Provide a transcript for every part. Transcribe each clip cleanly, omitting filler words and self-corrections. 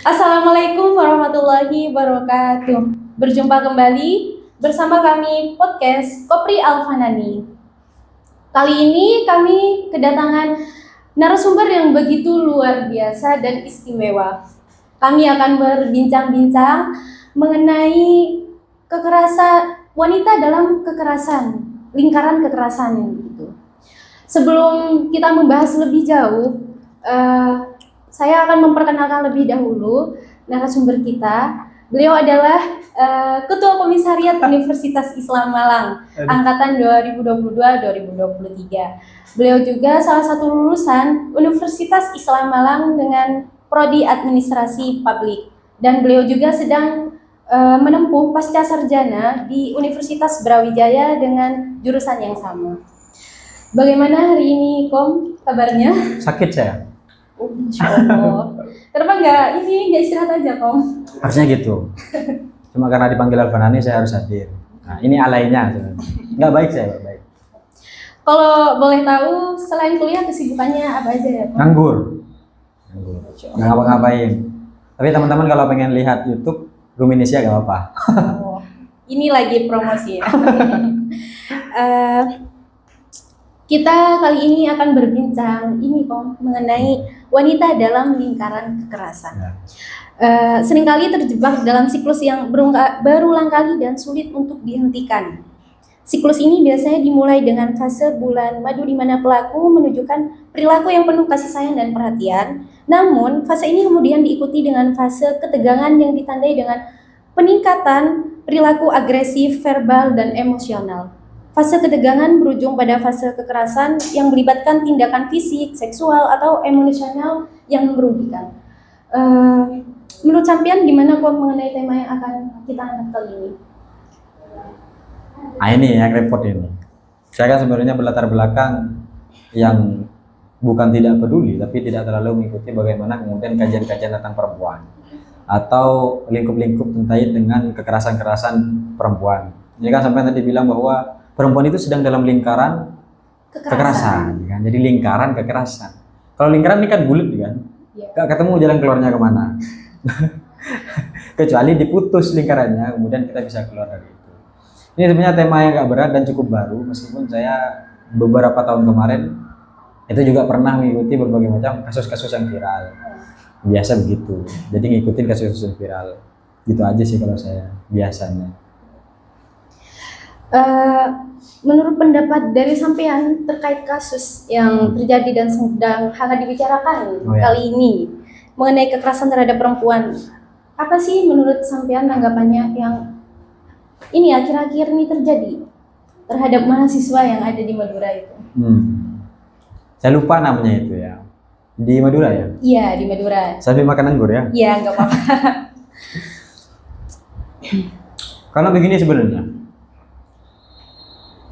Assalamualaikum warahmatullahi wabarakatuh. Berjumpa kembali bersama kami podcast Kopri Alfanani. Kali ini kami kedatangan narasumber yang begitu luar biasa dan istimewa. Kami akan berbincang-bincang mengenai kekerasan wanita dalam kekerasan, lingkaran kekerasan gitu. Sebelum kita membahas lebih jauh, saya akan memperkenalkan lebih dahulu narasumber kita. Beliau adalah Ketua Komisariat Universitas Islam Malang angkatan 2022-2023. Beliau juga salah satu lulusan Universitas Islam Malang dengan prodi Administrasi Publik, dan beliau juga sedang menempuh pasca sarjana di Universitas Brawijaya dengan jurusan yang sama. Bagaimana hari ini, Kom, kabarnya? Sakit saya. Oh, Insya Allah. Kenapa nggak istirahat aja, Kom? Harusnya gitu. Cuma karena dipanggil Alfanani saya harus hadir. Nah, ini alainya sebenarnya. Nggak baik saya, nggak baik. Kalau boleh tahu, selain kuliah kesibukannya apa aja ya, Kom? Nganggur. Nggak ngapa-ngapain. Tapi teman-teman kalau pengen lihat YouTube Ruminisia nggak apa-apa. Oh, ini lagi promosi ya. Kita kali ini akan berbincang Kom, mengenai wanita dalam lingkaran kekerasan. Seringkali terjebak dalam siklus yang berulang kali dan sulit untuk dihentikan. Siklus ini biasanya dimulai dengan fase bulan madu di mana pelaku menunjukkan perilaku yang penuh kasih sayang dan perhatian. Namun, fase ini kemudian diikuti dengan fase ketegangan yang ditandai dengan peningkatan perilaku agresif, verbal, dan emosional. Fase ketegangan berujung pada fase kekerasan yang melibatkan tindakan fisik, seksual, atau emosional yang merugikan. Menurut sampean gimana kok mengenai tema yang akan kita angkat kali ini? Nah ini yang repot ini. Saya kan sebenarnya berlatar belakang yang bukan tidak peduli, tapi tidak terlalu mengikuti bagaimana kemudian kajian-kajian tentang perempuan atau lingkup-lingkup terkait dengan kekerasan-kekerasan perempuan. Ini kan sampai tadi bilang bahwa perempuan itu sedang dalam lingkaran kekerasan kan? Jadi lingkaran kekerasan. Kalau lingkaran ini kan bulat kan? Gak ketemu jalan keluarnya kemana. Kecuali diputus lingkarannya, kemudian kita bisa keluar dari itu. Ini sebenarnya tema yang gak berat dan cukup baru, meskipun saya beberapa tahun kemarin itu juga pernah mengikuti berbagai macam kasus-kasus yang viral. Biasa begitu, jadi ngikutin kasus-kasus yang viral. Gitu aja sih kalau saya biasanya. Menurut pendapat dari sampean terkait kasus yang terjadi dan sedang hangat dibicarakan kali ini mengenai kekerasan terhadap perempuan, apa sih menurut sampean tanggapannya yang ini akhir-akhir ini terjadi terhadap mahasiswa yang ada di Madura itu? Saya lupa namanya itu ya. Di Madura ya? Iya, di Madura. Sambil makan anggur ya? Iya, nggak apa-apa. Karena begini sebenarnya,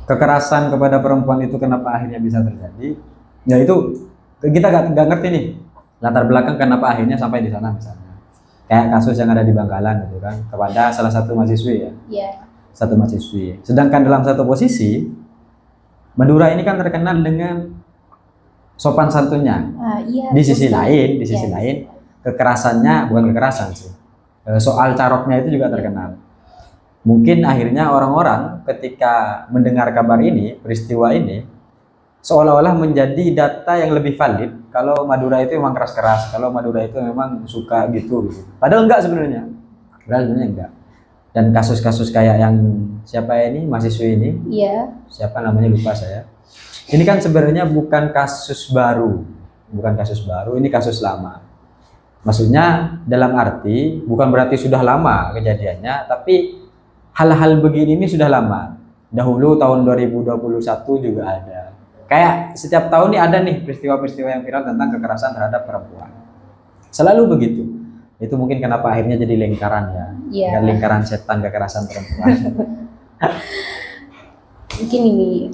kekerasan kepada perempuan itu kenapa akhirnya bisa terjadi? Ya itu kita nggak ngerti nih latar belakang kenapa akhirnya sampai di sana misalnya. Kayak kasus yang ada di Bangkalan gitu kan, kepada salah satu mahasiswi ya. Iya. Satu mahasiswi. Sedangkan dalam satu posisi, Madura ini kan terkenal dengan sopan santunnya. Iya. Di sisi lain, kekerasannya bukan kekerasan sih. Soal caroknya itu juga terkenal. Mungkin akhirnya orang-orang ketika mendengar kabar ini, peristiwa ini, seolah-olah menjadi data yang lebih valid kalau Madura itu memang keras-keras, kalau Madura itu memang suka gitu. Padahal enggak sebenarnya. Padahal sebenarnya enggak. Dan kasus-kasus kayak yang siapa ini, mahasiswa ini? Iya. Siapa namanya lupa saya. Ini kan sebenarnya bukan kasus baru. Bukan kasus baru, ini kasus lama. Maksudnya dalam arti bukan berarti sudah lama kejadiannya, tapi hal-hal begini ini sudah lama. Dahulu tahun 2021 juga ada. Kayak setiap tahun ini ada nih peristiwa-peristiwa yang viral tentang kekerasan terhadap perempuan. Selalu begitu. Itu mungkin kenapa akhirnya jadi lingkaran ya. Yeah. Lingkaran setan kekerasan perempuan. Mungkin ini.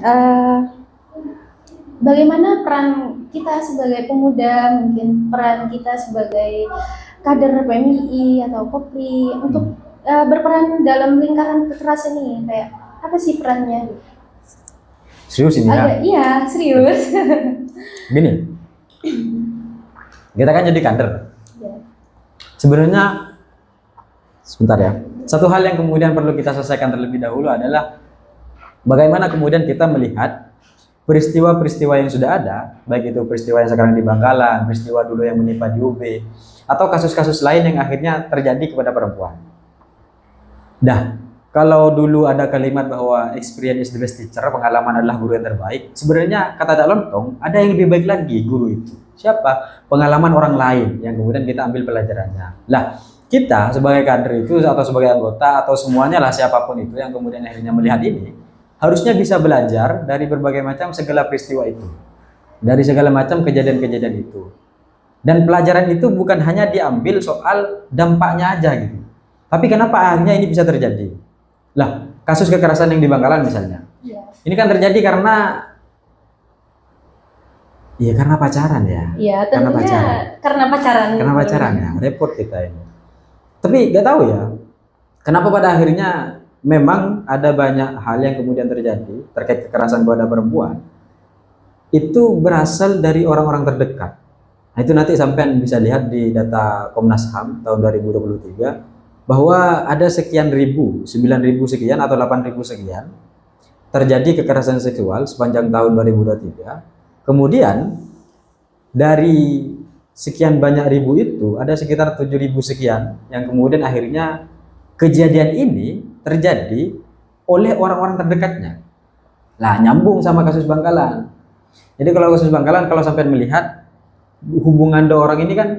Bagaimana peran kita sebagai pemuda, mungkin peran kita sebagai kader PMII atau Kopri untuk berperan dalam lingkaran kekerasan ini, kayak apa sih perannya? Serius ini ya? Iya, serius. Gini, kita kan jadi kader. Ya. Sebenarnya sebentar ya. Satu hal yang kemudian perlu kita selesaikan terlebih dahulu adalah bagaimana kemudian kita melihat peristiwa-peristiwa yang sudah ada, baik itu peristiwa yang sekarang di Bangkalan, peristiwa dulu yang menimpa di UB, atau kasus-kasus lain yang akhirnya terjadi kepada perempuan. Dah, kalau dulu ada kalimat bahwa experience is the best teacher, pengalaman adalah guru yang terbaik, sebenarnya kata tak lontong, ada yang lebih baik lagi guru itu. Siapa? Pengalaman orang lain yang kemudian kita ambil pelajarannya. Lah, kita sebagai kader itu atau sebagai anggota atau semuanya lah siapapun itu yang kemudian akhirnya melihat ini, harusnya bisa belajar dari berbagai macam segala peristiwa itu. Dari segala macam kejadian-kejadian itu. Dan pelajaran itu bukan hanya diambil soal dampaknya aja gitu. Tapi kenapa akhirnya ini bisa terjadi? Lah, kasus kekerasan yang di Bangkalan misalnya. Iya. Ini kan terjadi karena karena pacaran ya. Iya, Karena tentunya pacaran. Karena pacaran ya, repot kita ini. Tapi nggak tahu ya, kenapa pada akhirnya memang ada banyak hal yang kemudian terjadi terkait kekerasan kepada perempuan itu berasal dari orang-orang terdekat. Nah, itu nanti sampean bisa lihat di data Komnas HAM tahun 2023 bahwa ada sekian ribu, 9.000 sekian atau 8.000 sekian terjadi kekerasan seksual sepanjang tahun 2023. Kemudian dari sekian banyak ribu itu ada sekitar 7.000 sekian yang kemudian akhirnya kejadian ini terjadi oleh orang-orang terdekatnya. Lah, nyambung sama kasus Bangkalan. Jadi kalau kasus Bangkalan, kalau sampai melihat hubungan dua orang ini kan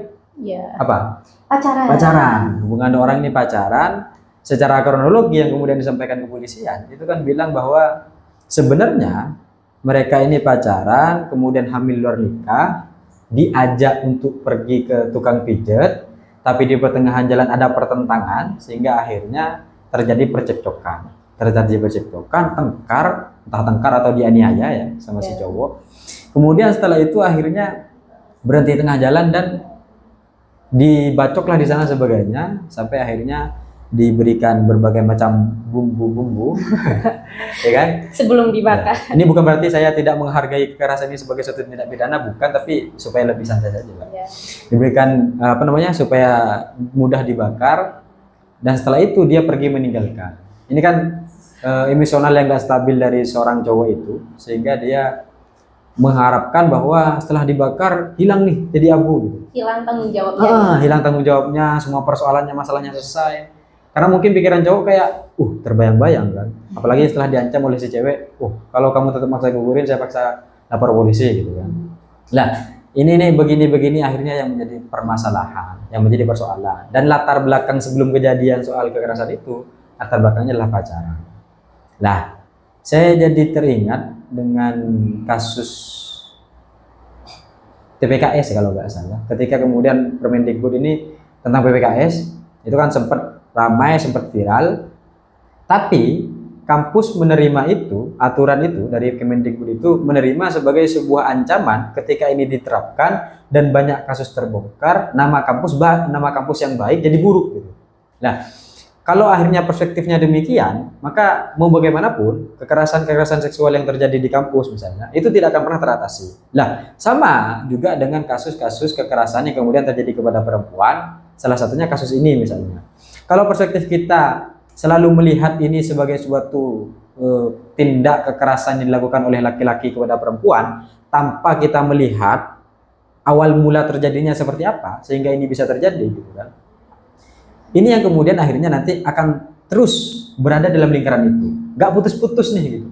Iya. apa? Pacaran. Hubungan dua orang ini pacaran. Secara kronologi yang kemudian disampaikan kepolisian itu kan bilang bahwa sebenarnya mereka ini pacaran, kemudian hamil luar nikah, diajak untuk pergi ke tukang pijet, tapi di pertengahan jalan ada pertentangan sehingga akhirnya terjadi percekcokan. Tengkar, entah tengkar atau dianiaya ya sama si cowok. Kemudian setelah itu akhirnya berhenti tengah jalan dan dibacoklah di sana sebagainya sampai akhirnya diberikan berbagai macam bumbu-bumbu ya kan Sebelum dibakar. ya. Ini bukan berarti saya tidak menghargai kekerasan ini sebagai suatu tindak pidana, bukan, tapi supaya lebih santai saja Pak. Iya. Diberikan supaya mudah dibakar dan setelah itu dia pergi meninggalkan. Ini kan emosional yang gak stabil dari seorang cowok itu sehingga dia mengharapkan bahwa setelah dibakar hilang nih jadi abu gitu. Hilang tanggung jawabnya. Hilang tanggung jawabnya, semua persoalannya, masalahnya selesai. Karena mungkin pikiran cowok kayak, terbayang-bayang kan. Apalagi setelah diancam oleh si cewek, kalau kamu tetap maksa gugurin, saya paksa lapor polisi gitu kan. Nah, ini nih begini-begini akhirnya yang menjadi permasalahan, yang menjadi persoalan. Dan latar belakang sebelum kejadian soal kekerasan itu, latar belakangnya adalah pacaran. Nah, saya jadi teringat dengan kasus PPKS kalau nggak salah. Ketika kemudian Permendikbud ini tentang PPKS, itu kan sempat ramai, sempat viral, tapi kampus menerima itu, aturan itu dari Kemendikbud itu menerima sebagai sebuah ancaman ketika ini diterapkan dan banyak kasus terbongkar, nama kampus yang baik jadi buruk gitu. Nah, kalau akhirnya perspektifnya demikian, maka mau bagaimanapun kekerasan seksual yang terjadi di kampus misalnya itu tidak akan pernah teratasi. Nah, sama juga dengan kasus-kasus kekerasan yang kemudian terjadi kepada perempuan, salah satunya kasus ini misalnya. Kalau perspektif kita selalu melihat ini sebagai suatu tindak kekerasan yang dilakukan oleh laki-laki kepada perempuan tanpa kita melihat awal mula terjadinya seperti apa sehingga ini bisa terjadi gitu kan. Ini yang kemudian akhirnya nanti akan terus berada dalam lingkaran itu, nggak putus-putus nih gitu.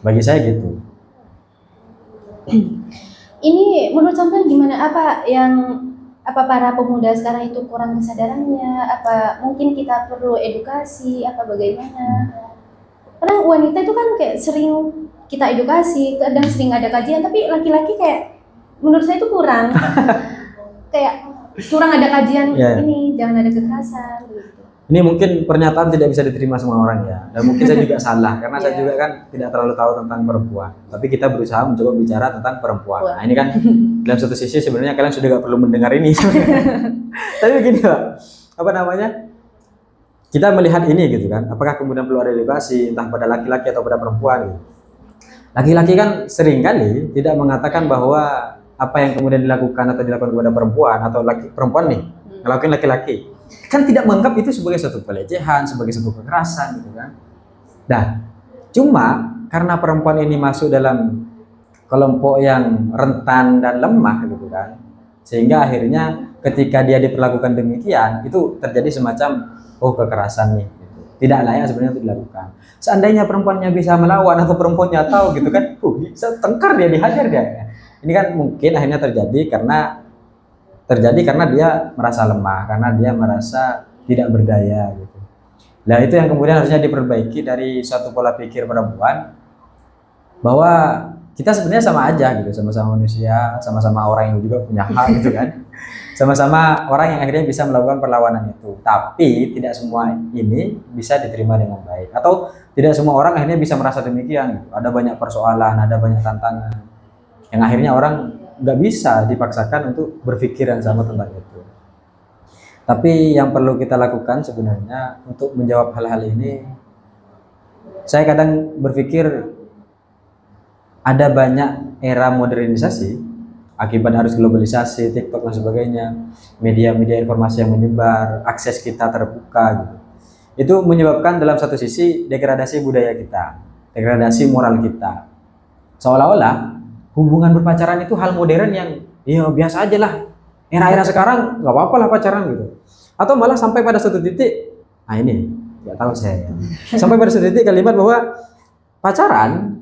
Bagi saya gitu. Ini menurut sampean gimana? Apa para pemuda sekarang itu kurang kesadarannya? Apa mungkin kita perlu edukasi? Apa bagaimana? Karena wanita itu kan kayak sering kita edukasi, kadang sering ada kajian, tapi laki-laki kayak menurut saya itu kurang. Kayak kurang ada kajian ini, jangan ada kekerasan gitu. Ini mungkin pernyataan tidak bisa diterima semua orang ya, dan mungkin saya juga salah karena saya juga kan tidak terlalu tahu tentang perempuan. Tapi kita berusaha mencoba bicara tentang perempuan. Nah, ini kan dalam satu sisi sebenarnya kalian sudah gak perlu mendengar ini. Tapi begini Pak, kita melihat ini gitu kan, apakah kemudian perlu ada edukasi entah pada laki-laki atau pada perempuan gitu. Laki-laki kan seringkali tidak mengatakan bahwa apa yang kemudian dilakukan atau dilakukan kepada perempuan atau perempuan nih ngelakuin laki-laki. Kan tidak menganggap itu sebagai suatu pelecehan, sebagai suatu kekerasan gitu kan. Nah, cuma karena perempuan ini masuk dalam kelompok yang rentan dan lemah gitu kan, sehingga akhirnya ketika dia diperlakukan demikian itu terjadi semacam kekerasan nih gitu. Tidak layak sebenarnya untuk dilakukan. Seandainya perempuannya bisa melawan atau perempuannya tahu gitu kan, bisa tengkar dia, dihajar dia. Ini kan mungkin akhirnya terjadi karena dia merasa lemah, karena dia merasa tidak berdaya gitu. Nah, itu yang kemudian harusnya diperbaiki dari suatu pola pikir perempuan, bahwa kita sebenarnya sama aja gitu, sama-sama manusia, sama-sama orang yang juga punya hak gitu kan. Sama-sama orang yang akhirnya bisa melakukan perlawanan itu. Tapi tidak semua ini bisa diterima dengan baik, atau tidak semua orang akhirnya bisa merasa demikian gitu. Ada banyak persoalan, ada banyak tantangan yang akhirnya orang nggak bisa dipaksakan untuk berpikir yang sama tentang itu. Tapi yang perlu kita lakukan sebenarnya untuk menjawab hal-hal ini, saya kadang berpikir ada banyak era modernisasi akibat arus globalisasi, TikTok dan sebagainya, media-media informasi yang menyebar, akses kita terbuka gitu. Itu menyebabkan dalam satu sisi degradasi budaya kita, degradasi moral kita. Seolah-olah hubungan berpacaran itu hal modern yang ya biasa aja lah. Era-era sekarang nggak apa-apa lah pacaran gitu. Atau malah sampai pada suatu titik, nah ini nggak tahu saya. Sampai pada suatu titik kalimat bahwa pacaran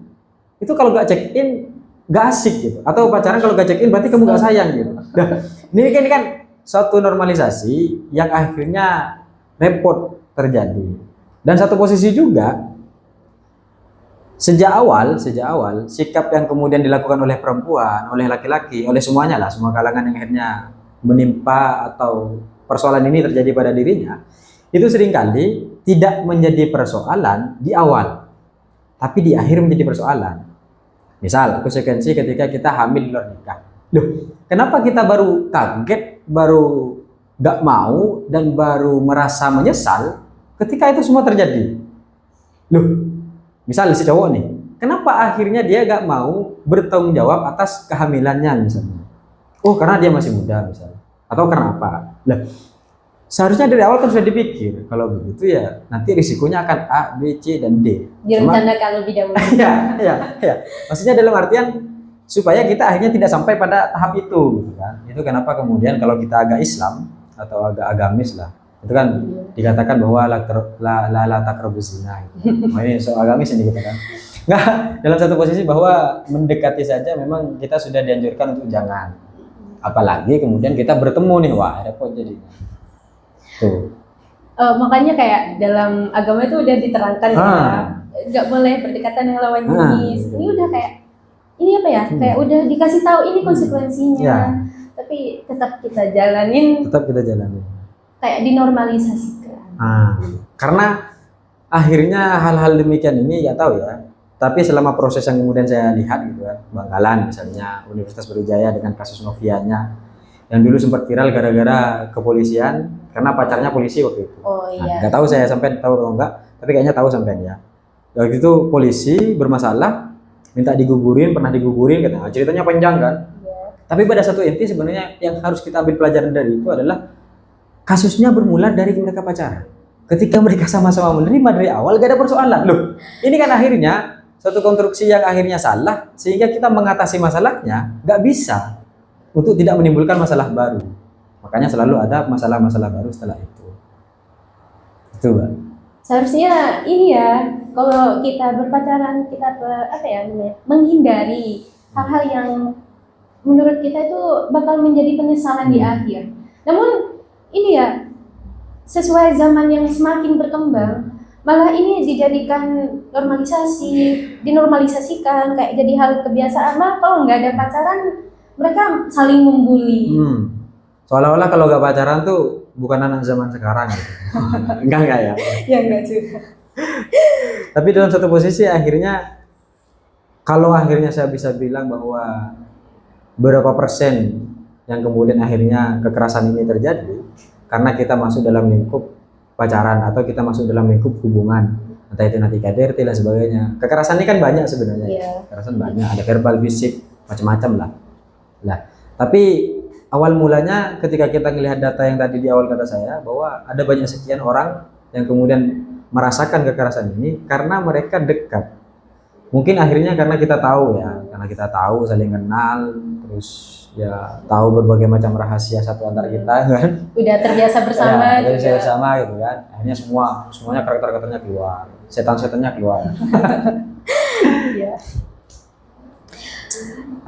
itu kalau nggak check in nggak asik gitu. Atau pacaran kalau nggak check in berarti kamu nggak sayang gitu. Nah, ini kan suatu normalisasi yang akhirnya repot terjadi. Dan satu posisi juga sejak awal sikap yang kemudian dilakukan oleh perempuan, oleh laki-laki, oleh semuanya lah, semua kalangan yang akhirnya menimpa atau persoalan ini terjadi pada dirinya, itu seringkali tidak menjadi persoalan di awal, tapi di akhir menjadi persoalan. Misal konsekuensi ketika kita hamil di luar nikah. Loh, kenapa kita baru kaget, baru gak mau, dan baru merasa menyesal ketika itu semua terjadi? Loh, misal si cowok nih, kenapa akhirnya dia gak mau bertanggung jawab atas kehamilannya misalnya? Oh, karena dia masih muda misalnya. Atau karena apa? Lah, seharusnya dari awal kan sudah dipikir, kalau begitu ya nanti risikonya akan A, B, C, dan D. Direncanakan lebih dahulu. Ya. Maksudnya dalam artian supaya kita akhirnya tidak sampai pada tahap itu, gitu kan? Itu kenapa kemudian kalau kita agak Islam atau agak agamis lah, itu kan dikatakan bahwa la taqrabuz zina. Gitu. Nah, ini soal agamis ini kita kan. Nggak, dalam satu posisi bahwa mendekati saja memang kita sudah dianjurkan untuk jangan. Apalagi kemudian kita bertemu nih, wah repot jadi. Tuh. Makanya kayak dalam agama itu udah diterangkan nggak boleh berdekatan yang lawan jenis. Ini udah kayak ini apa ya? Kayak udah dikasih tahu ini konsekuensinya. Ya. Tapi tetap kita jalanin. Kayak dinormalisasikan. Karena akhirnya hal-hal demikian ini ya tahu ya. Tapi selama proses yang kemudian saya lihat gitu kan, Bangkalan misalnya, Universitas Brawijaya dengan kasus Novianya, yang dulu sempat viral gara-gara kepolisian karena pacarnya polisi waktu itu. Oh iya. Nggak tahu saya sampai tahu atau enggak, tapi kayaknya tahu sampai ya. Waktu itu polisi bermasalah, minta digugurin, pernah digugurin, katanya. Ceritanya panjang kan. Yeah. Tapi pada satu inti sebenarnya yang harus kita ambil pelajaran dari itu adalah kasusnya bermula dari mereka pacaran. Ketika mereka sama-sama menerima dari awal, gak ada persoalan. Loh, ini kan akhirnya suatu konstruksi yang akhirnya salah, sehingga kita mengatasi masalahnya nggak bisa untuk tidak menimbulkan masalah baru. Makanya selalu ada masalah-masalah baru setelah itu. Itu, Mbak. Seharusnya ini ya, kalau kita berpacaran kita menghindari hal-hal yang menurut kita itu bakal menjadi penyesalan di akhir. Namun ini ya, sesuai zaman yang semakin berkembang, malah ini dijadikan dinormalisasikan kayak jadi hal kebiasaan. Malah kalau nggak ada pacaran mereka saling membuli. Seolah-olah kalau nggak pacaran tuh bukan anak zaman sekarang gitu. Enggak ya? Ya enggak juga. Tapi dalam satu posisi akhirnya, kalau akhirnya saya bisa bilang bahwa berapa persen yang kemudian akhirnya kekerasan ini terjadi karena kita masuk dalam lingkup pacaran atau kita masuk dalam lingkup hubungan, entah itu nanti KDRT dan sebagainya. Kekerasan ini kan banyak sebenarnya. Yeah. Kekerasan banyak, ada verbal, fisik, macam-macam lah. Tapi awal mulanya ketika kita melihat data yang tadi di awal kata saya bahwa ada banyak sekian orang yang kemudian merasakan kekerasan ini karena mereka dekat. Mungkin akhirnya karena kita tahu ya, karena kita tahu saling kenal, terus ya tahu berbagai macam rahasia satu antara kita kan. Udah terbiasa bersama Ya, juga. bersama gitu kan. Akhirnya semuanya karakter-karakternya keluar, setan-setannya keluar. Iya.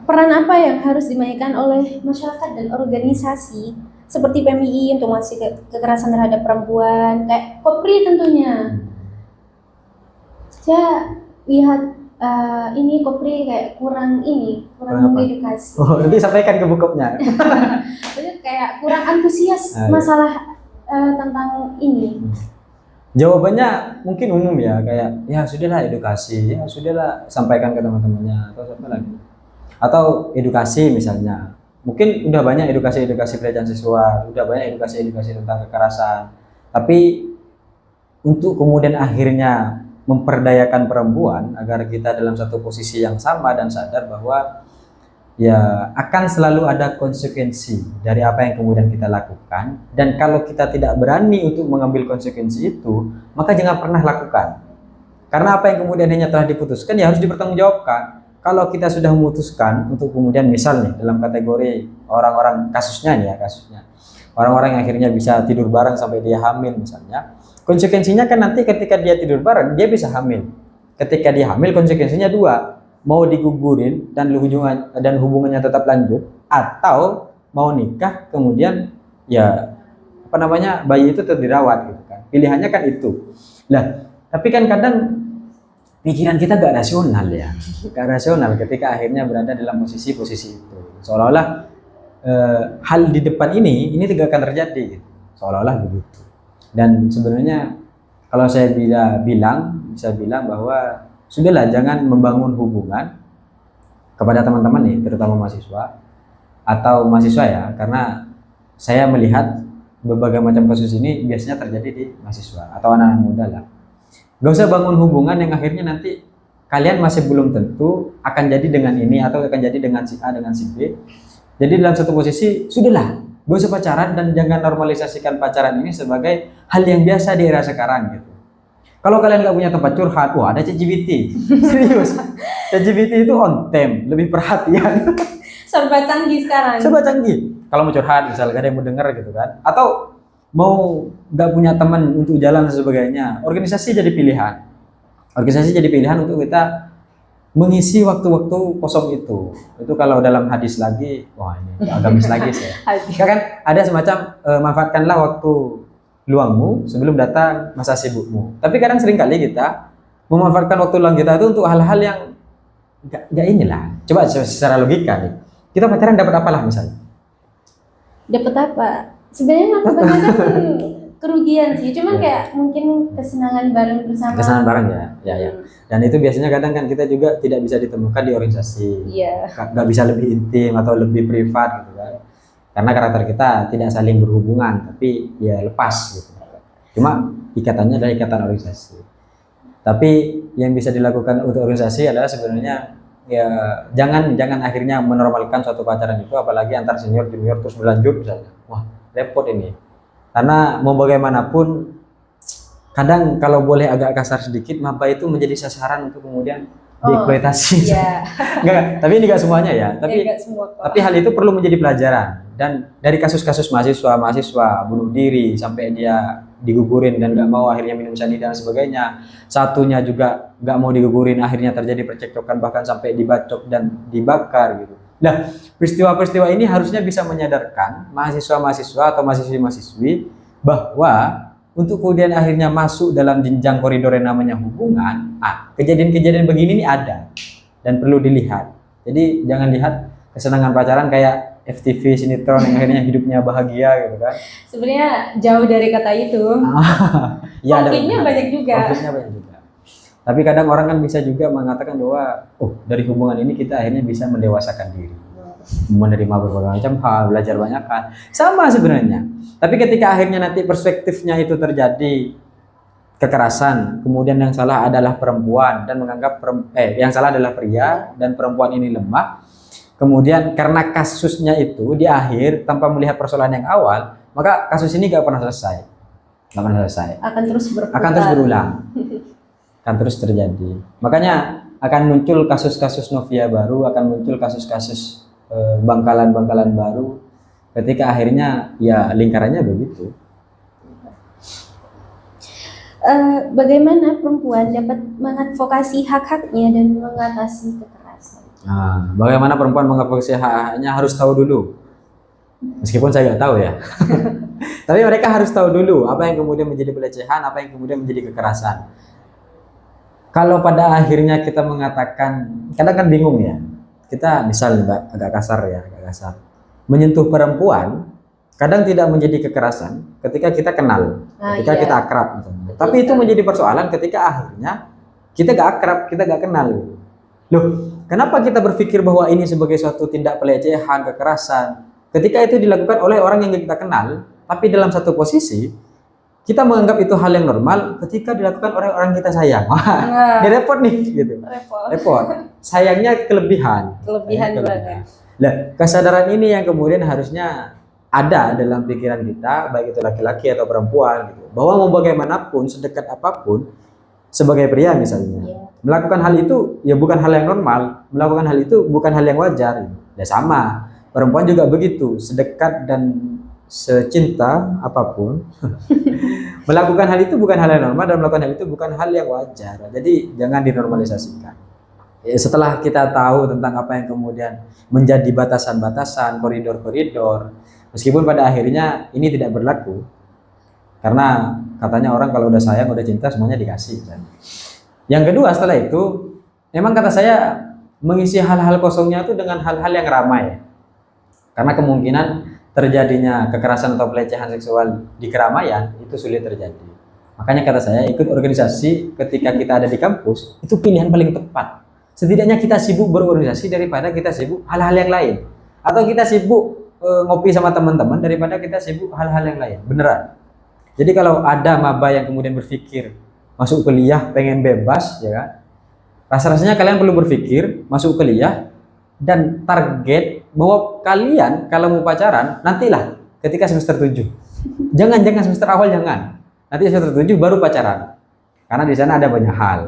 Peran apa yang harus dimainkan oleh masyarakat dan organisasi seperti PMII untuk mengatasi kekerasan terhadap perempuan, kayak Kopri tentunya. Saya lihat ini Kopri kayak kurang Kurang apa? mengedukasi. Oh, nanti sampaikan ke bukopnya. Jadi kayak kurang antusias Ah, iya. masalah tentang ini. Jawabannya mungkin umum ya, kayak ya sudahlah edukasi, ya sudahlah sampaikan ke teman-temannya atau siapa lagi. Atau edukasi misalnya. Mungkin udah banyak edukasi pelecehan seksual, udah banyak edukasi tentang kekerasan. Tapi untuk kemudian akhirnya memperdayakan perempuan agar kita dalam satu posisi yang sama dan sadar bahwa ya akan selalu ada konsekuensi dari apa yang kemudian kita lakukan, dan kalau kita tidak berani untuk mengambil konsekuensi itu, maka jangan pernah lakukan. Karena apa yang kemudian hanya telah diputuskan ya harus dipertanggungjawabkan. Kalau kita sudah memutuskan untuk kemudian misal nih dalam kategori orang-orang kasusnya orang-orang yang akhirnya bisa tidur bareng sampai dia hamil misalnya, konsekuensinya kan nanti ketika dia tidur bareng dia bisa hamil. Ketika dia hamil konsekuensinya dua, mau digugurin dan hubungannya tetap lanjut, atau mau nikah kemudian ya apa namanya bayi itu tetap dirawat gitu kan. Pilihannya kan itu. Nah, tapi kan kadang pikiran kita gak rasional ya, gak rasional ketika akhirnya berada dalam posisi itu, seolah-olah hal di depan ini tidak akan terjadi gitu. Seolah-olah begitu. Dan sebenarnya kalau saya bisa bilang bahwa sudahlah, jangan membangun hubungan kepada teman-teman nih, terutama mahasiswa atau mahasiswa ya, karena saya melihat berbagai macam kasus ini biasanya terjadi di mahasiswa atau anak-anak muda lah. Gak usah bangun hubungan yang akhirnya nanti kalian masih belum tentu akan jadi dengan ini atau akan jadi dengan si A dengan si B. Jadi dalam satu posisi sudahlah, gak usah pacaran dan jangan normalisasikan pacaran ini sebagai hal yang biasa di era sekarang gitu. Kalau kalian nggak punya tempat curhat, wah ada ChatGPT. Serius, ChatGPT itu on time, lebih perhatian. Serba canggih sekarang. Serba canggih. Kalau mau curhat, misalnya gak ada yang mau denger gitu kan, atau mau nggak punya teman untuk jalan dan sebagainya, organisasi jadi pilihan. Organisasi jadi pilihan untuk kita mengisi waktu-waktu kosong itu. Itu kalau dalam hadis lagi, wah ini agamis lagi saya. Kan ada semacam manfaatkanlah waktu luangmu sebelum datang masa sibukmu. Tapi kadang sering kali kita memanfaatkan waktu luang kita itu untuk hal-hal yang gak inilah. Coba secara logika nih, kita pacaran dapat apalah misalnya? Dapat apa? Sebenarnya kebanyakan kerugian sih, cuman kayak mungkin kesenangan bareng bersama. Kesenangan bareng ya. Dan itu biasanya kadang kan kita juga tidak bisa ditemukan di organisasi. Iya. Nggak bisa lebih intim atau lebih privat gitu kan. Karena karakter kita tidak saling berhubungan, tapi ya lepas gitu. Cuma ikatannya adalah ikatan organisasi. Tapi yang bisa dilakukan untuk organisasi adalah sebenarnya ya jangan akhirnya menormalkan suatu pacaran itu, apalagi antar senior junior terus berlanjut misalnya. Wah, repot ini. Karena mau bagaimanapun kadang kalau boleh agak kasar sedikit, maba itu menjadi sasaran untuk kemudian dieksploitasi. Iya. Enggak, tapi ini enggak semuanya ya. Tapi hal itu perlu menjadi pelajaran. Dan dari kasus-kasus mahasiswa bunuh diri sampai dia digugurin dan nggak mau akhirnya minum cyanida dan sebagainya. Satunya juga nggak mau digugurin, akhirnya terjadi percekcokan bahkan sampai dibacok dan dibakar gitu. Nah, peristiwa-peristiwa ini harusnya bisa menyadarkan mahasiswa-mahasiswa atau mahasiswi-mahasiswi bahwa untuk kemudian akhirnya masuk dalam jenjang koridor yang namanya hubungan, kejadian-kejadian begini ini ada dan perlu dilihat. Jadi jangan lihat kesenangan pacaran kayak FTV sinetron yang akhirnya hidupnya bahagia gitu kan. Sebenarnya jauh dari kata itu. Ya, konfliknya banyak juga. Tapi kadang orang kan bisa juga mengatakan bahwa dari hubungan ini kita akhirnya bisa mendewasakan diri, menerima berbagai macam hal, belajar banyak hal. Sama sebenarnya. Tapi ketika akhirnya nanti perspektifnya itu terjadi kekerasan, kemudian yang salah adalah perempuan dan menganggap yang salah adalah pria dan perempuan ini lemah, kemudian karena kasusnya itu di akhir tanpa melihat persoalan yang awal, maka kasus ini gak pernah selesai. Gak pernah selesai. Akan terus berputar. Akan terus berulang. Akan terus terjadi. Makanya akan muncul kasus-kasus Novia baru, akan muncul kasus-kasus bangkalan-bangkalan baru ketika akhirnya ya lingkarannya begitu. Bagaimana perempuan dapat mengadvokasi hak-haknya dan mengatasi kekerasan? Nah, bagaimana perempuan mengadvokasi hak-haknya harus tahu dulu. Meskipun saya nggak tahu ya. Tapi mereka harus tahu dulu apa yang kemudian menjadi pelecehan, apa yang kemudian menjadi kekerasan. Kalau pada akhirnya kita mengatakan, kadang kan bingung ya. Kita misalnya agak kasar ya, agak kasar. Menyentuh perempuan kadang tidak menjadi kekerasan ketika kita kenal, ketika kita akrab misalnya. Tapi itu menjadi persoalan ketika akhirnya kita gak akrab, kita gak kenal. Loh, kenapa kita berpikir bahwa ini sebagai suatu tindak pelecehan, kekerasan? Ketika itu dilakukan oleh orang yang kita kenal, tapi dalam satu posisi kita menganggap itu hal yang normal ketika dilakukan oleh orang kita sayang. Wah, ini repot nih gitu. Repot. Sayangnya kelebihan. Kelebihan banget. Nah, kesadaran ini yang kemudian harusnya ada dalam pikiran kita, baik itu laki-laki atau perempuan gitu. Bahwa mau bagaimanapun, sedekat apapun sebagai pria misalnya, melakukan hal itu ya bukan hal yang normal, melakukan hal itu bukan hal yang wajar. Ya sama, perempuan juga begitu, sedekat dan secinta apapun melakukan hal itu bukan hal yang normal dan melakukan hal itu bukan hal yang wajar. Jadi jangan dinormalisasikan. Ya, setelah kita tahu tentang apa yang kemudian menjadi batasan-batasan, koridor-koridor, meskipun pada akhirnya ini tidak berlaku, karena katanya orang kalau udah sayang, udah cinta semuanya dikasih. Yang kedua setelah itu, memang kata saya mengisi hal-hal kosongnya itu dengan hal-hal yang ramai, karena kemungkinan terjadinya kekerasan atau pelecehan seksual di keramaian itu sulit terjadi. Makanya kata saya ikut organisasi ketika kita ada di kampus itu pilihan paling tepat. Setidaknya kita sibuk berorganisasi daripada kita sibuk hal-hal yang lain, atau kita sibuk ngopi sama teman-teman daripada kita sibuk hal-hal yang lain. Beneran. Jadi kalau ada maba yang kemudian berpikir masuk kuliah pengen bebas, ya kan? Rasa-rasanya kalian perlu berpikir masuk kuliah dan target bahwa kalian kalau mau pacaran nantilah ketika semester 7. Jangan semester awal, jangan. Nanti semester 7 baru pacaran. Karena di sana ada banyak hal.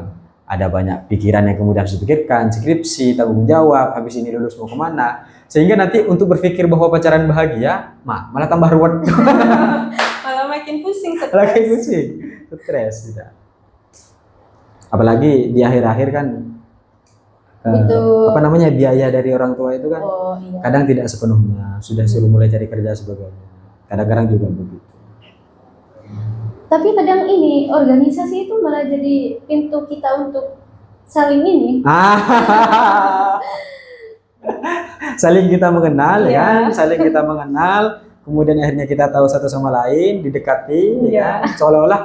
Ada banyak pikiran yang kemudian harus dipikirkan, skripsi, tanggung jawab, habis ini lulus mau kemana. Sehingga nanti untuk berpikir bahwa pacaran bahagia, malah tambah ruwet. Malah makin pusing, stres. Makin pusing, stres. Apalagi di akhir-akhir kan, apa namanya, biaya dari orang tua itu kan, kadang tidak sepenuhnya, sudah suruh mulai cari kerja sebagainya. Kadang-kadang juga begitu. Tapi kadang ini organisasi itu malah jadi pintu kita untuk saling ini. Saling kita mengenal, ya kan? Saling kita mengenal, kemudian akhirnya kita tahu satu sama lain, didekati, ya kan? Seolah-olah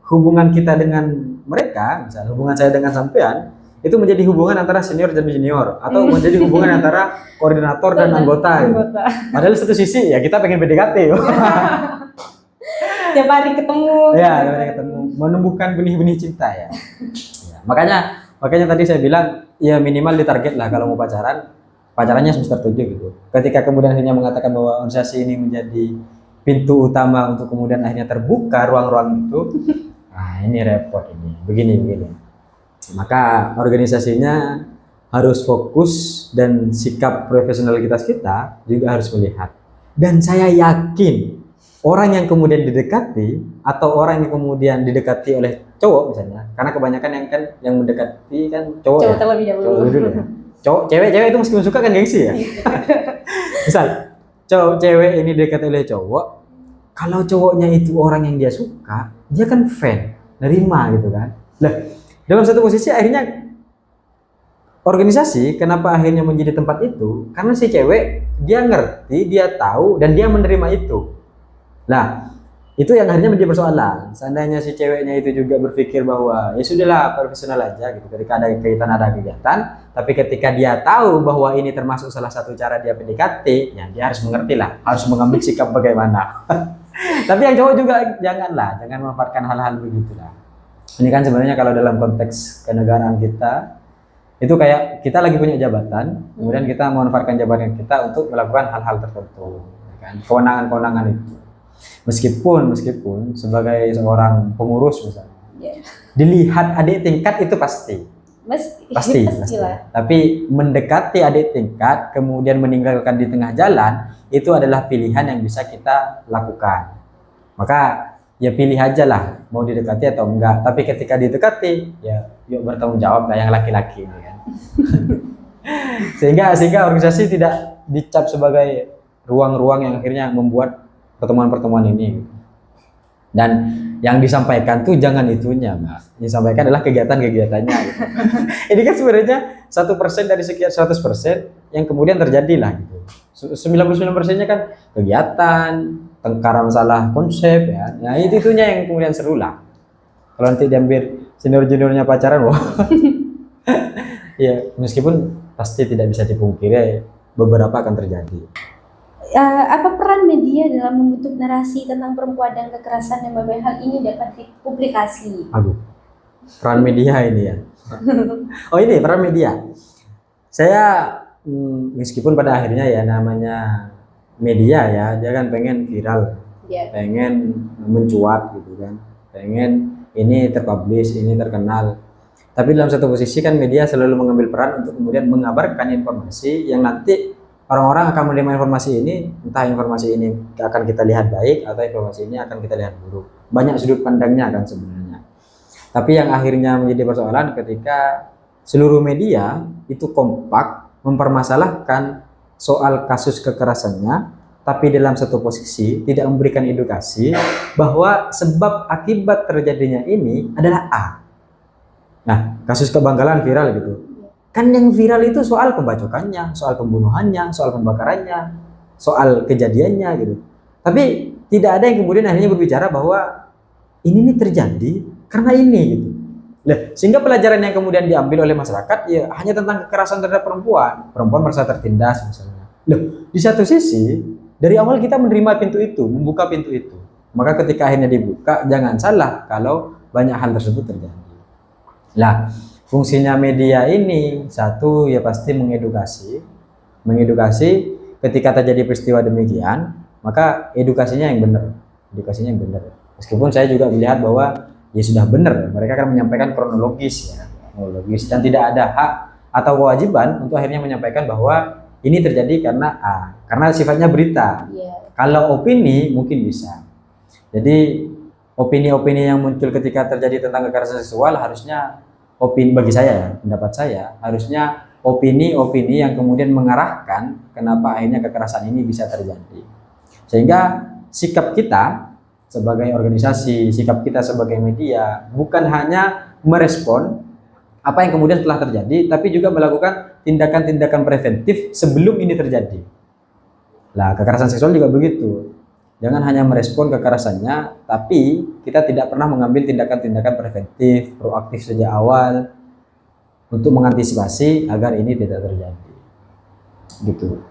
hubungan kita dengan mereka, misalnya hubungan saya dengan sampean, itu menjadi hubungan antara senior dan junior, atau menjadi hubungan antara koordinator dan anggota. Gitu. Padahal satu sisi ya kita pengen PDKT. Tiap hari ketemu. Ya, tiap hari ketemu, menumbuhkan benih-benih cinta ya. Makanya tadi saya bilang ya minimal ditarget lah kalau mau pacarannya semester 7 gitu. Ketika kemudian akhirnya mengatakan bahwa organisasi ini menjadi pintu utama untuk kemudian akhirnya terbuka ruang-ruang itu, nah ini repot ini. Begini. Maka organisasinya harus fokus dan sikap profesionalitas kita juga harus melihat. Dan saya yakin orang yang kemudian didekati atau orang yang kemudian didekati oleh cowok misalnya, karena kebanyakan yang mendekati kan cowok ya. Terlebih dahulu. Ya. Cewek itu meskipun suka kan gengsi ya. Misal cewek ini dekat oleh cowok, kalau cowoknya itu orang yang dia suka, dia kan fan, nerima gitu kan. Lah, dalam satu posisi akhirnya organisasi kenapa akhirnya menjadi tempat itu? Karena si cewek dia ngerti, dia tahu dan dia menerima itu. Nah, itu yang akhirnya menjadi persoalan. Seandainya si ceweknya itu juga berpikir bahwa ya sudahlah profesional aja gitu. Ketika ada kegiatan, tapi ketika dia tahu bahwa ini termasuk salah satu cara dia PDKT, ya dia harus mengerti lah, harus mengambil sikap bagaimana. Tapi yang cowok juga jangan memanfaatkan hal-hal begitulah. Ini kan sebenarnya kalau dalam konteks kenegaraan kita, Itu kayak kita lagi punya jabatan, kemudian kita memanfaatkan jabatan kita untuk melakukan hal-hal tertentu, ya kan? Kewenangan-kewenangan itu. Meskipun sebagai seorang pengurus misalnya, dilihat adik tingkat itu pasti. Pastilah. Tapi mendekati adik tingkat, kemudian meninggalkan di tengah jalan, itu adalah pilihan yang bisa kita lakukan. Maka ya pilih aja lah, mau didekati atau enggak. Tapi ketika didekati, ya yuk bertanggung jawab lah yang laki-laki ini kan. sehingga organisasi tidak dicap sebagai ruang-ruang yang akhirnya membuat pertemuan-pertemuan ini. Dan yang disampaikan tuh jangan itunya, Mbak. Yang disampaikan adalah kegiatan-kegiatannya. Gitu. Ini kan sebenarnya 1% dari sekian 100% yang kemudian terjadi lah gitu. 99%-nya kan kegiatan, tengkar masalah konsep ya. Nah, itunya yang kemudian seru lah. Kalau nanti diambil senior-juniornya pacaran, wah. Ya, meskipun pasti tidak bisa dipungkiri beberapa akan terjadi. Apa peran media dalam membentuk narasi tentang perempuan dan kekerasan dan berbagai hal ini dapat dipublikasi? Aduh, peran media ini ya. Oh ini peran media. Saya meskipun pada akhirnya ya namanya media ya, dia kan pengen viral, pengen mencuat gitu kan, pengen ini terpublish, ini terkenal. Tapi dalam satu posisi kan media selalu mengambil peran untuk kemudian mengabarkan informasi yang nanti orang-orang akan menerima informasi ini, entah informasi ini akan kita lihat baik atau informasi ini akan kita lihat buruk. Banyak sudut pandangnya kan sebenarnya. Tapi yang akhirnya menjadi persoalan ketika seluruh media itu kompak mempermasalahkan soal kasus kekerasannya, tapi dalam satu posisi tidak memberikan edukasi bahwa sebab akibat terjadinya ini adalah A. Nah, kasus kebanggalan viral gitu. Kan yang viral itu soal pembacokannya, soal pembunuhannya, soal pembakarannya, soal kejadiannya gitu. Tapi tidak ada yang kemudian akhirnya berbicara bahwa ini nih terjadi karena ini gitu. Nah, sehingga pelajaran yang kemudian diambil oleh masyarakat ya hanya tentang kekerasan terhadap perempuan. Perempuan merasa tertindas misalnya. Loh, di satu sisi dari awal kita menerima pintu itu, membuka pintu itu. Maka ketika akhirnya dibuka, jangan salah kalau banyak hal tersebut terjadi. Lah, fungsinya media ini satu ya pasti mengedukasi ketika terjadi peristiwa demikian, maka edukasinya yang benar, Meskipun saya juga melihat bahwa ya sudah benar, mereka akan menyampaikan kronologis dan tidak ada hak atau kewajiban untuk akhirnya menyampaikan bahwa ini terjadi karena A, karena sifatnya berita. Kalau opini mungkin bisa. Jadi opini-opini yang muncul ketika terjadi tentang kekerasan seksual harusnya bagi saya, pendapat saya, harusnya opini-opini yang kemudian mengarahkan kenapa akhirnya kekerasan ini bisa terjadi. Sehingga sikap kita sebagai organisasi, sikap kita sebagai media, bukan hanya merespon apa yang kemudian telah terjadi, tapi juga melakukan tindakan-tindakan preventif sebelum ini terjadi. Lah, kekerasan seksual juga begitu. Jangan hanya merespon kekerasannya, tapi kita tidak pernah mengambil tindakan-tindakan preventif, proaktif sejak awal untuk mengantisipasi agar ini tidak terjadi. Gitu.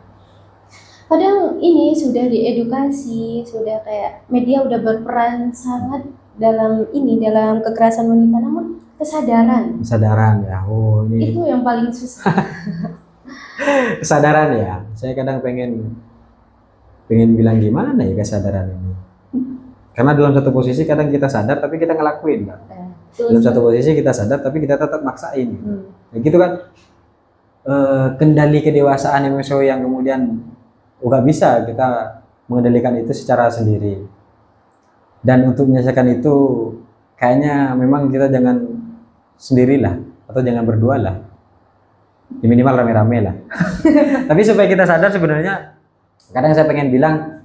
Kadang ini sudah diedukasi, sudah kayak media udah berperan sangat dalam kekerasan wanita, namun kesadaran ya. Oh, ini itu yang paling susah. Kesadaran ya. Saya kadang pengen bilang gimana ya kesadaran ini. Karena dalam satu posisi kadang kita sadar tapi kita ngelakuin kan. Dalam satu posisi kita sadar tapi kita tetap maksain. Ya gitu kan. Kendali kedewasaan emosi yang kemudian nggak bisa kita mengendalikan itu secara sendiri. Dan untuk menyelesaikan itu kayaknya memang kita jangan sendirilah atau jangan berdua lah. Minimal rame-rame lah. Tapi supaya kita sadar sebenarnya kadang saya pengen bilang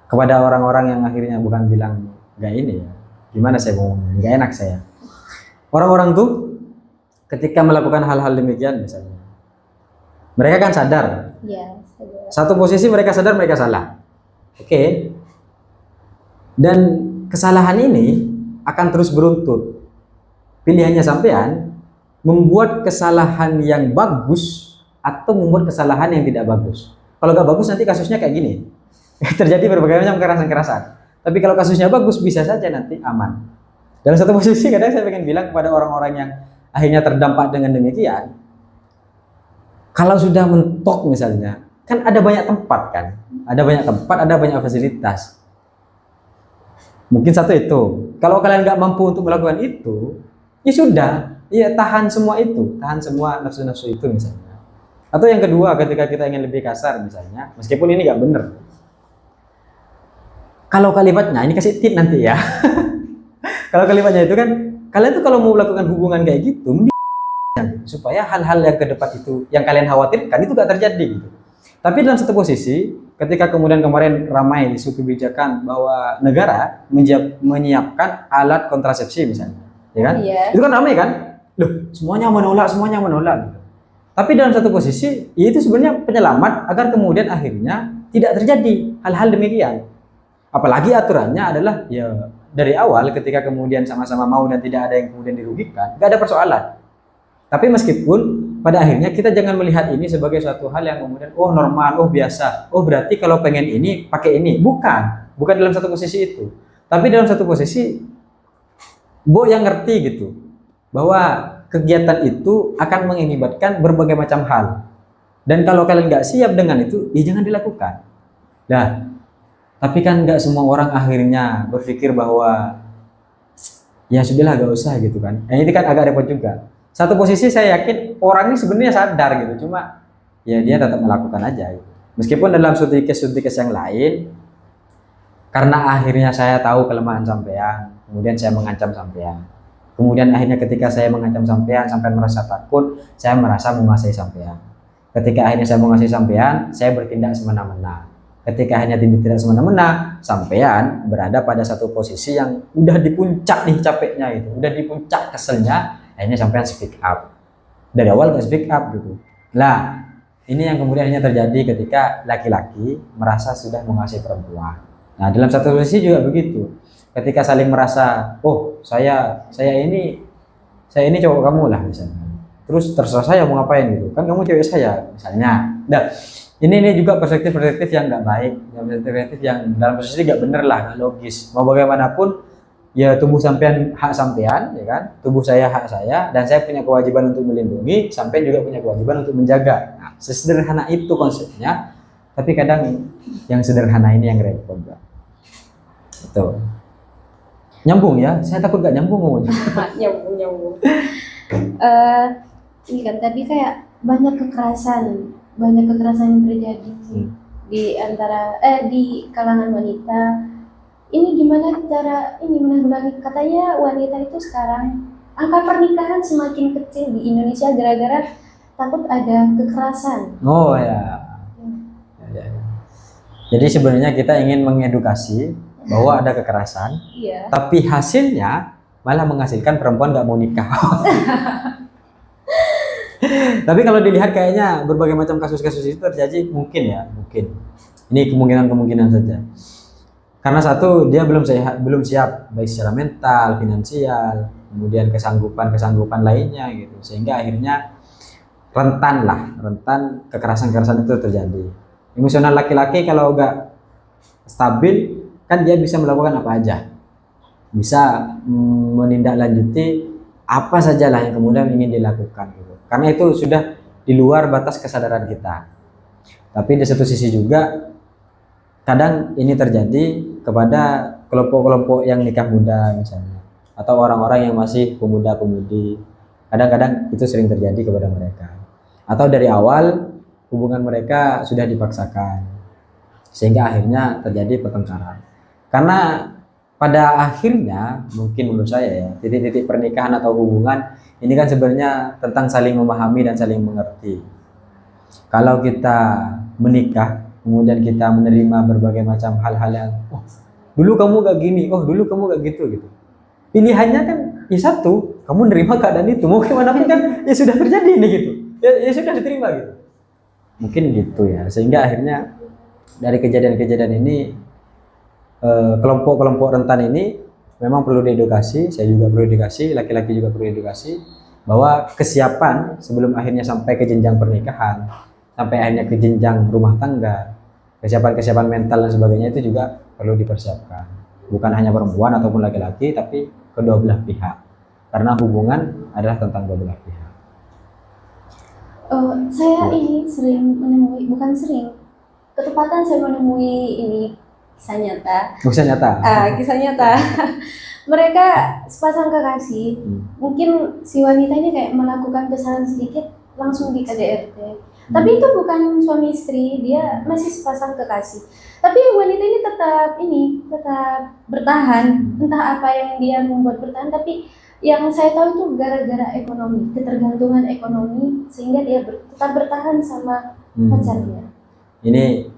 kepada orang-orang yang akhirnya bukan bilang gak ini ya, gimana saya ngomongnya, gak enak saya. Orang-orang tuh ketika melakukan hal-hal demikian misalnya, mereka kan sadar. Satu posisi mereka sadar mereka salah. Oke. Dan kesalahan ini akan terus beruntut. Pilihannya sampean membuat kesalahan yang bagus atau membuat kesalahan yang tidak bagus. Kalau nggak bagus nanti kasusnya kayak gini. Terjadi berbagai macam kekerasan. Tapi kalau kasusnya bagus bisa saja nanti aman. Dalam satu posisi kadang saya pengen bilang kepada orang-orang yang akhirnya terdampak dengan demikian, kalau sudah mentok misalnya, kan ada banyak tempat kan, ada banyak tempat, ada banyak fasilitas. Mungkin satu itu. Kalau kalian nggak mampu untuk melakukan itu, ya sudah, ya tahan semua itu, tahan semua nafsu-nafsu itu misalnya. Atau yang kedua, ketika kita ingin lebih kasar misalnya, meskipun ini nggak benar. Kalau kalimatnya, ini kasih tip nanti ya. Kalau kalimatnya itu kan, kalian tuh kalau mau melakukan hubungan kayak gitu, supaya hal-hal yang ke depan itu yang kalian khawatirkan itu gak terjadi gitu. Tapi dalam satu posisi, ketika kemudian kemarin ramai isu kebijakan bahwa negara menyiapkan alat kontrasepsi misalnya, ya kan? Iya. Itu kan ramai kan? Loh, semuanya menolak gitu. Tapi dalam satu posisi, ya itu sebenarnya penyelamat agar kemudian akhirnya tidak terjadi hal-hal demikian. Apalagi aturannya adalah ya dari awal ketika kemudian sama-sama mau dan tidak ada yang kemudian dirugikan, gak ada persoalan. Tapi meskipun pada akhirnya kita jangan melihat ini sebagai suatu hal yang kemudian oh normal, oh biasa, oh berarti kalau pengen ini pakai ini. Bukan dalam satu posisi itu. Tapi dalam satu posisi Bo yang ngerti gitu bahwa kegiatan itu akan mengakibatkan berbagai macam hal. Dan kalau kalian nggak siap dengan itu, ya jangan dilakukan. Nah, tapi kan nggak semua orang akhirnya berpikir bahwa ya sudahlah gak usah gitu kan. Ini kan agak repot juga. Satu posisi saya yakin orang ini sebenarnya sadar gitu, cuma ya dia tetap melakukan aja gitu. Meskipun dalam studi case yang lain, karena akhirnya saya tahu kelemahan sampean, kemudian saya mengancam sampean. Kemudian akhirnya ketika saya mengancam sampean merasa takut, saya merasa menguasai sampean. Ketika akhirnya saya menguasai sampean, saya bertindak semena-mena. Ketika akhirnya tidak semena-mena, sampean berada pada satu posisi yang udah di puncak nih capeknya itu, udah di puncak keselnya. Akhirnya sampai speak up dari awal gak speak up gitu. Lah ini yang kemudian akhirnya terjadi ketika laki-laki merasa sudah menguasai perempuan. Nah dalam satu posisi juga begitu. Ketika saling merasa oh saya ini cowok kamu lah misalnya. Terus terserah saya mau ngapain gitu. Kan kamu cewek saya misalnya. Nah ini juga perspektif yang nggak baik, perspektif yang dalam posisi nggak bener lah, nggak logis. Mau bagaimanapun ya tubuh sampean hak sampean, ya kan? Tubuh saya hak saya, dan saya punya kewajiban untuk melindungi, sampean juga punya kewajiban untuk menjaga. Nah, sesederhana itu konsepnya, tapi kadang yang sederhana ini yang repot, Mbak. Betul. Nyambung ya? Saya takut gak nyambung ngomongnya. nyambung. Ini kan tadi kayak banyak kekerasan yang terjadi di antara di kalangan wanita. Ini gimana cara ini menanggulangi? Katanya wanita itu sekarang angka pernikahan semakin kecil di Indonesia gara-gara takut ada kekerasan. Oh ya. Jadi sebenarnya kita ingin mengedukasi bahwa ada kekerasan, Iya. tapi hasilnya malah menghasilkan perempuan nggak mau nikah. Tapi kalau dilihat kayaknya berbagai macam kasus-kasus itu terjadi mungkin. Ini kemungkinan saja. Karena satu dia belum siap baik secara mental, finansial, kemudian kesanggupan lainnya gitu, sehingga akhirnya rentan kekerasan itu terjadi. Emosional laki-laki kalau enggak stabil kan dia bisa melakukan apa aja, bisa menindaklanjuti apa sajalah yang kemudian ingin dilakukan gitu. Karena itu sudah di luar batas kesadaran kita. Tapi di satu sisi juga kadang ini terjadi kepada kelompok-kelompok yang nikah muda misalnya, atau orang-orang yang masih pemuda-pemudi. Kadang-kadang itu sering terjadi kepada mereka. Atau dari awal hubungan mereka sudah dipaksakan, sehingga akhirnya terjadi pertengkaran. Karena pada akhirnya mungkin menurut saya ya, titik-titik pernikahan atau hubungan ini kan sebenarnya tentang saling memahami dan saling mengerti. Kalau kita menikah kemudian kita menerima berbagai macam hal-hal yang oh dulu kamu gak gini, oh dulu kamu gak gitu. Pilihannya kan ya satu, kamu nerima keadaan itu, mau gimana pun kan ya sudah terjadi nih gitu, ya sudah diterima gitu. Mungkin gitu ya, sehingga akhirnya dari kejadian-kejadian ini kelompok-kelompok rentan ini memang perlu diedukasi. Saya juga perlu edukasi, laki-laki juga perlu edukasi bahwa kesiapan sebelum akhirnya sampai ke jenjang pernikahan, sampai akhirnya ke jenjang rumah tangga, kesiapan mental dan sebagainya itu juga perlu dipersiapkan. Bukan hanya perempuan ataupun laki-laki, tapi kedua belah pihak. karena hubungan adalah tentang dua belah pihak. Saya ini sering menemui, bukan sering, ketepatan saya menemui ini kisah nyata. Bisa nyata. Kisah nyata. Mereka sepasang kekasih, mungkin si wanita ini kayak melakukan kesalahan sedikit langsung di KDRT. Tapi itu bukan suami istri, dia masih sepasang kekasih. Tapi wanita ini tetap bertahan, entah apa yang dia membuat bertahan. Tapi yang saya tahu itu gara-gara ekonomi, ketergantungan ekonomi, sehingga dia tetap bertahan sama pacarnya. Ini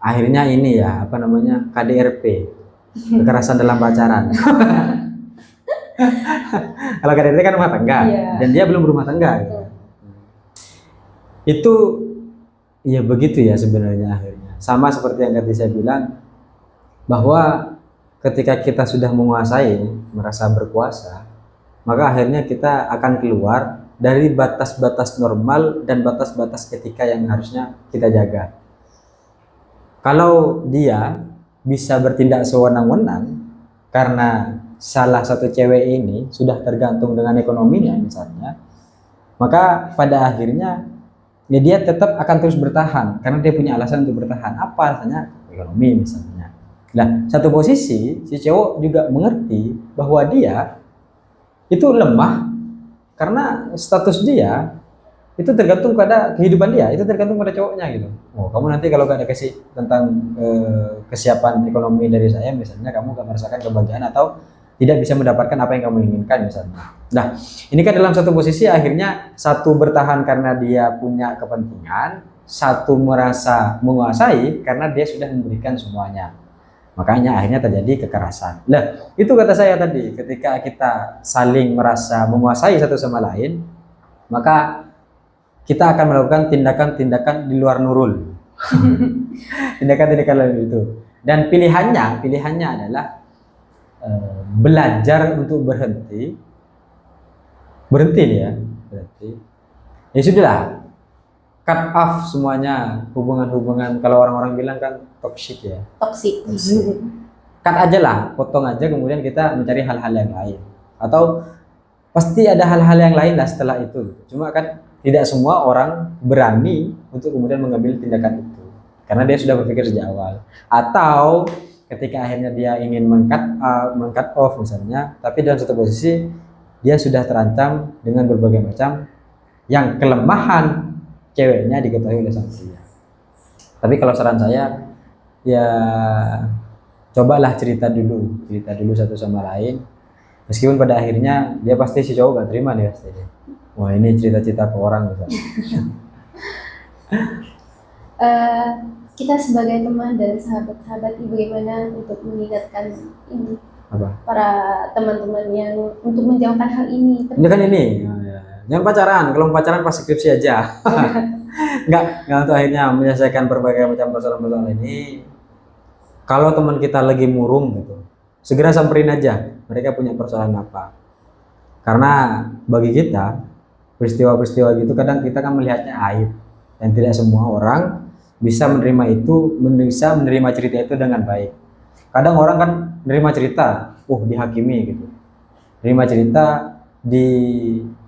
akhirnya ini ya, apa namanya, KDRP, kekerasan dalam pacaran. Kalau KDRT kan rumah tangga, dan dia belum berumah tangga. Gitu. Itu ya begitu ya sebenarnya akhirnya. Sama seperti yang tadi saya bilang, bahwa ketika kita sudah menguasai, merasa berkuasa, maka akhirnya kita akan keluar dari batas-batas normal dan batas-batas etika yang harusnya kita jaga. Kalau dia bisa bertindak sewenang-wenang karena salah satu cewek ini sudah tergantung dengan ekonominya misalnya, maka pada akhirnya ya dia tetap akan terus bertahan karena dia punya alasan untuk bertahan. Apa alasannya? Ekonomi misalnya. Nah, satu posisi si cowok juga mengerti bahwa dia itu lemah karena status dia itu tergantung pada kehidupan dia, itu tergantung pada cowoknya gitu. Oh, kamu nanti kalau gak ada kasih tentang kesiapan ekonomi dari saya misalnya, kamu gak merasakan kebahagiaan atau tidak bisa mendapatkan apa yang kamu inginkan misalnya. Nah, ini kan dalam satu posisi akhirnya satu bertahan karena dia punya kepentingan, satu merasa menguasai karena dia sudah memberikan semuanya. Makanya akhirnya terjadi kekerasan. Nah, itu kata saya tadi, ketika kita saling merasa menguasai satu sama lain, maka kita akan melakukan tindakan-tindakan di luar nurul. Tindakan-tindakan lain itu. Dan pilihannya adalah belajar untuk berhenti nih ya, berhenti. Ya sudahlah, cut off semuanya hubungan-hubungan, kalau orang-orang bilang kan toxic ya. Toxic. Cut aja lah, potong aja, kemudian kita mencari hal-hal yang lain. Atau pasti ada hal-hal yang lain lah setelah itu. Cuma kan tidak semua orang berani untuk kemudian mengambil tindakan itu karena dia sudah berpikir sejak awal. Atau ketika akhirnya dia ingin meng-cut off misalnya, tapi dalam satu posisi dia sudah terancam dengan berbagai macam yang kelemahan ceweknya diketahui oleh sang pria. Tapi kalau saran saya, ya cobalah cerita dulu satu sama lain. Meskipun pada akhirnya dia pasti si cowok gak terima nih pasti. Wah, ini cerita-cerita ke orang misalnya. Kita sebagai teman dan sahabat-sahabat, bagaimana untuk mengingatkan ini para teman-teman yang untuk menjauhkan hal ini? Ini kan ini, jangan pacaran. Kalau pacaran pas skripsi aja. Nggak untuk akhirnya menyelesaikan berbagai macam persoalan-persoalan ini. Kalau teman kita lagi murung gitu, segera samperin aja. Mereka punya persoalan apa? Karena bagi kita peristiwa-peristiwa gitu kadang kita kan melihatnya aib, dan tidak semua orang bisa menerima cerita itu dengan baik. Kadang orang kan menerima cerita, dihakimi gitu, menerima cerita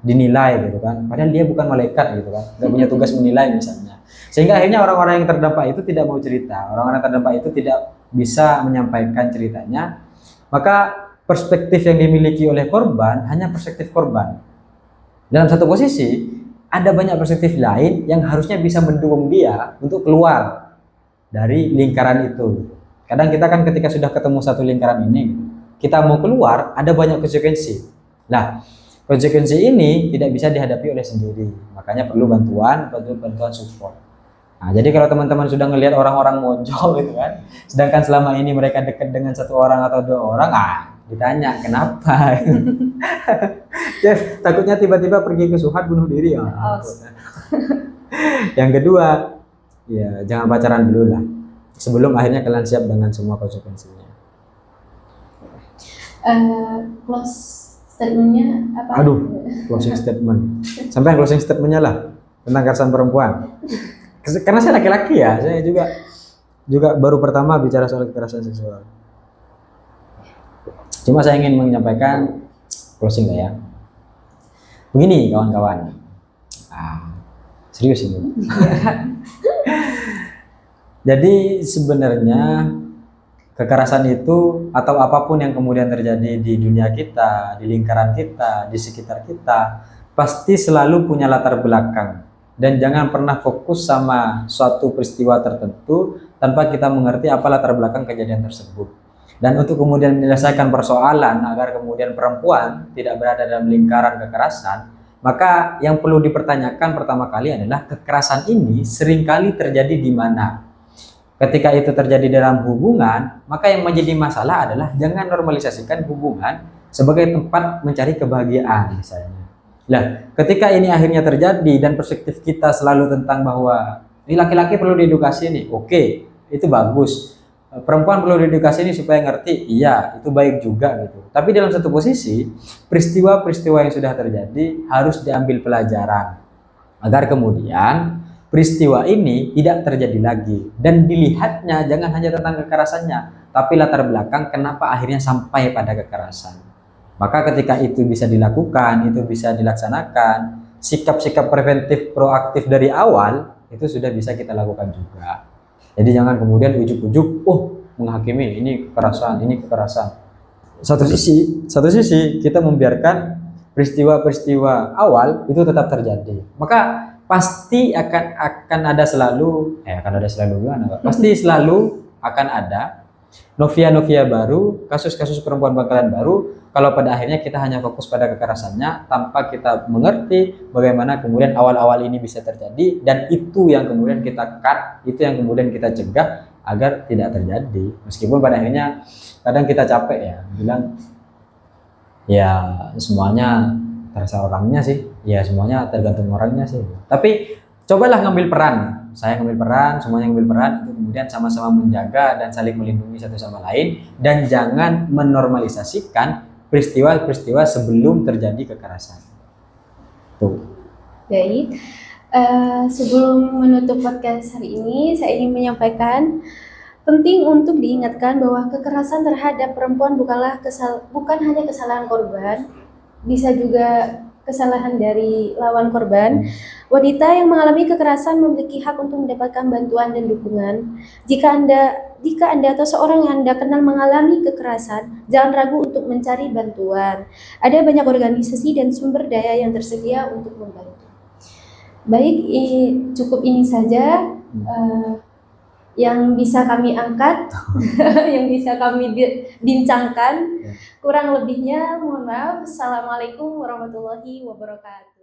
dinilai gitu kan, padahal dia bukan malaikat gitu kan, nggak punya tugas menilai misalnya. Sehingga akhirnya orang-orang yang terdampak itu tidak mau cerita, orang-orang yang terdampak itu tidak bisa menyampaikan ceritanya. Maka perspektif yang dimiliki oleh korban hanya perspektif korban. Dalam satu posisi ada banyak perspektif lain yang harusnya bisa mendukung dia untuk keluar dari lingkaran itu. Kadang kita kan ketika sudah ketemu satu lingkaran ini, kita mau keluar, ada banyak konsekuensi. Nah, konsekuensi ini tidak bisa dihadapi oleh sendiri. Makanya perlu bantuan support. Nah, jadi kalau teman-teman sudah ngelihat orang-orang mojol gitu kan, sedangkan selama ini mereka dekat dengan satu orang atau dua orang, ditanya kenapa? Jeff, takutnya tiba-tiba pergi ke Suhat bunuh diri ya. Yang kedua, ya jangan pacaran dulu lah, sebelum akhirnya kalian siap dengan semua konsekuensinya. Close statementnya apa? Closing statement. Sampai closing statementnya lah tentang kekerasan perempuan. Karena saya laki-laki ya, saya juga baru pertama bicara soal kekerasan seksual. Cuma saya ingin menyampaikan closing lah ya. Begini kawan-kawan, serius ini. Jadi sebenarnya kekerasan itu atau apapun yang kemudian terjadi di dunia kita, di lingkaran kita, di sekitar kita, pasti selalu punya latar belakang. Dan jangan pernah fokus sama suatu peristiwa tertentu tanpa kita mengerti apa latar belakang kejadian tersebut. Dan untuk kemudian menyelesaikan persoalan agar kemudian perempuan tidak berada dalam lingkaran kekerasan, maka yang perlu dipertanyakan pertama kali adalah kekerasan ini seringkali terjadi di mana. Ketika itu terjadi dalam hubungan, maka yang menjadi masalah adalah jangan normalisasikan hubungan sebagai tempat mencari kebahagiaan misalnya. Nah, ketika ini akhirnya terjadi dan perspektif kita selalu tentang bahwa ini laki-laki perlu diedukasi nih, oke, itu bagus. Perempuan perlu diedukasi ini supaya ngerti, iya, itu baik juga gitu. Tapi dalam satu posisi, peristiwa-peristiwa yang sudah terjadi harus diambil pelajaran agar kemudian peristiwa ini tidak terjadi lagi dan dilihatnya jangan hanya tentang kekerasannya, tapi latar belakang kenapa akhirnya sampai pada kekerasan. Maka ketika itu bisa dilakukan, itu bisa dilaksanakan, sikap-sikap preventif proaktif dari awal itu sudah bisa kita lakukan juga. Jadi jangan kemudian ujuk-ujuk, menghakimi ini kekerasan. Satu sisi kita membiarkan peristiwa-peristiwa awal itu tetap terjadi. Maka pasti akan ada selalu pasti selalu akan ada novia baru, kasus-kasus perempuan bakalan baru kalau pada akhirnya kita hanya fokus pada kekerasannya tanpa kita mengerti bagaimana kemudian awal-awal ini bisa terjadi, dan itu yang kemudian kita cut, itu yang kemudian kita cegah agar tidak terjadi. Meskipun pada akhirnya kadang kita capek ya bilang ya semuanya terserah orangnya sih, ya semuanya tergantung orangnya sih. Tapi cobalah ngambil peran, saya ngambil peran, semuanya ngambil peran untuk kemudian sama-sama menjaga dan saling melindungi satu sama lain, dan jangan menormalisasikan peristiwa-peristiwa sebelum terjadi kekerasan. Tuh. Baik, sebelum menutup podcast hari ini, saya ingin menyampaikan penting untuk diingatkan bahwa kekerasan terhadap perempuan bukan hanya kesalahan korban, bisa juga kesalahan dari lawan korban. Wanita yang mengalami kekerasan memiliki hak untuk mendapatkan bantuan dan dukungan. Jika Anda atau seorang yang Anda kenal mengalami kekerasan, jangan ragu untuk mencari bantuan. Ada banyak organisasi dan sumber daya yang tersedia untuk membantu. Baik, cukup ini saja yang bisa kami angkat, yang bisa kami bincangkan. Kurang lebihnya mohon maaf. Assalamualaikum warahmatullahi wabarakatuh.